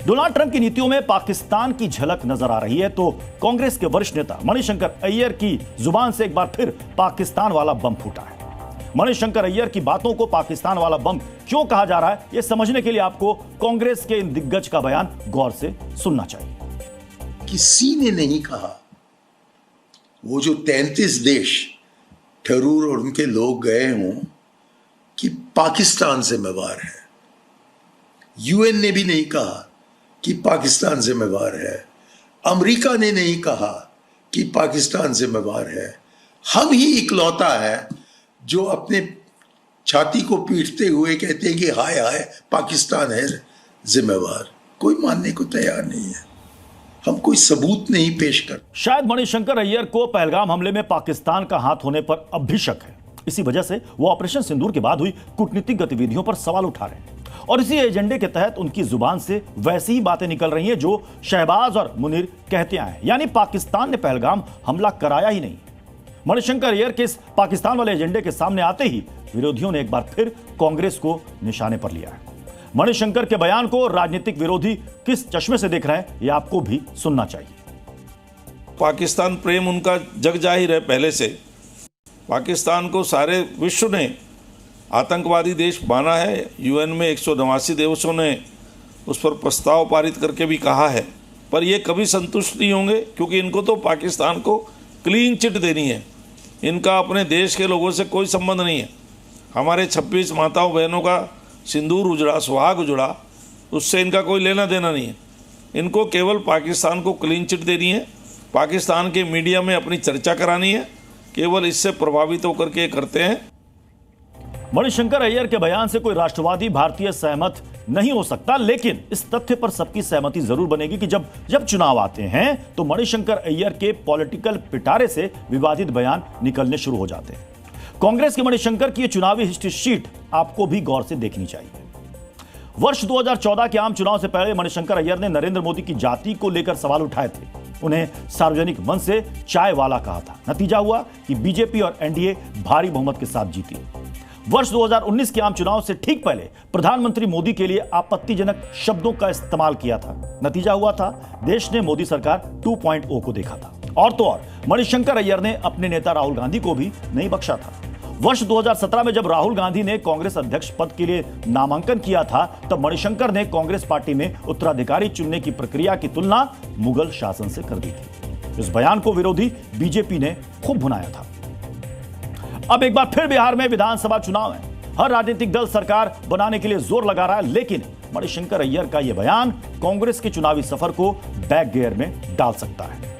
Donald Trump की नीतियों में पाकिस्तान की झलक नजर आ रही है तो कांग्रेस के वरिष्ठ नेता मणिशंकर अय्यर की जुबान से एक बार फिर पाकिस्तान वाला बम फूटा है। मणिशंकर अय्यर की बातों को पाकिस्तान वाला बम क्यों कहा जा रहा है, यह समझने के लिए आपको कांग्रेस के इन दिग्गज का बयान गौर से सुनना चाहिए। किसी ने नहीं कहा वो जो 33 देश थरूर और उनके लोग गए हों कि पाकिस्तान जिम्मेवार है। यूएन ने भी नहीं कहा कि पाकिस्तान जिम्मेवार है। अमेरिका ने नहीं कहा कि पाकिस्तान जिम्मेवार है। हम ही इकलौता है जो अपने छाती को पीटते हुए कहते हैं कि हाय हाय पाकिस्तान है जिम्मेवार। कोई मानने को तैयार नहीं है। हम कोई सबूत नहीं पेश कर। शायद मणिशंकर अय्यर को पहलगाम हमले में पाकिस्तान का हाथ होने पर अब भी शक है। इसी वजह से वो ऑपरेशन सिंदूर के बाद हुई कूटनीतिक गतिविधियों पर सवाल उठा रहे हैं और इसी एजेंडे के तहत उनकी जुबान से वैसी ही बातें निकल रही हैं जो शहबाज और मुनीर कहते आए हैं, यानी पाकिस्तान ने पहलगाम हमला कराया ही नहीं। मणिशंकर अय्यर के इस पाकिस्तान वाले एजेंडे के सामने आते ही विरोधियों ने एक बार फिर कांग्रेस को निशाने पर लिया है। मणिशंकर के बयान को राजनीतिक विरोधी किस चश्मे से देख रहे हैं, यह आपको भी सुनना चाहिए। पाकिस्तान प्रेम उनका जग जाहिर है। पहले से पाकिस्तान को सारे विश्व ने आतंकवादी देश माना है। यूएन में 189 देशों ने उस पर प्रस्ताव पारित करके भी कहा है, पर ये कभी संतुष्ट नहीं होंगे क्योंकि इनको तो पाकिस्तान को क्लीन चिट देनी है। इनका अपने देश के लोगों से कोई संबंध नहीं है। हमारे 26 माताओं बहनों का सिंदूर उजड़ा, सुहाग उजड़ा, उससे इनका कोई लेना देना नहीं है। इनको केवल पाकिस्तान को क्लीन चिट देनी है, पाकिस्तान के मीडिया में अपनी चर्चा करानी है। केवल इससे प्रभावित होकर के करते हैं। मणिशंकर अय्यर के बयान से कोई राष्ट्रवादी भारतीय सहमत नहीं हो सकता, लेकिन इस तथ्य पर सबकी सहमति जरूर बनेगी कि जब चुनाव आते हैं तो मणिशंकर अय्यर के पॉलिटिकल पिटारे से विवादित बयान निकलने शुरू हो जाते हैं। कांग्रेस के मणिशंकर की चुनावी हिस्ट्री शीट आपको भी गौर से देखनी चाहिए। वर्ष 2014 के आम चुनाव से पहले मणिशंकर अय्यर ने नरेंद्र मोदी की जाति को लेकर सवाल उठाए थे। उन्हें सार्वजनिक मंच से चाय वाला कहा था। नतीजा हुआ कि बीजेपी और एनडीए भारी बहुमत के साथ जीती। वर्ष 2019 के आम चुनाव से ठीक पहले प्रधानमंत्री मोदी के लिए आपत्तिजनक शब्दों का इस्तेमाल किया था। नतीजा हुआ था देश ने मोदी सरकार 2.0 को देखा था। और तो और मणिशंकर अय्यर ने अपने नेता राहुल गांधी को भी नहीं बख्शा था। वर्ष 2017 में जब राहुल गांधी ने कांग्रेस अध्यक्ष पद के लिए नामांकन किया था, तब मणिशंकर ने कांग्रेस पार्टी में उत्तराधिकारी चुनने की प्रक्रिया की तुलना मुगल शासन से कर दी थी। इस बयान को विरोधी बीजेपी ने खूब भुनाया था। अब एक बार फिर बिहार में विधानसभा चुनाव है। हर राजनीतिक दल सरकार बनाने के लिए जोर लगा रहा है, लेकिन मणिशंकर अय्यर का यह बयान कांग्रेस के चुनावी सफर को बैक गियर में डाल सकता है।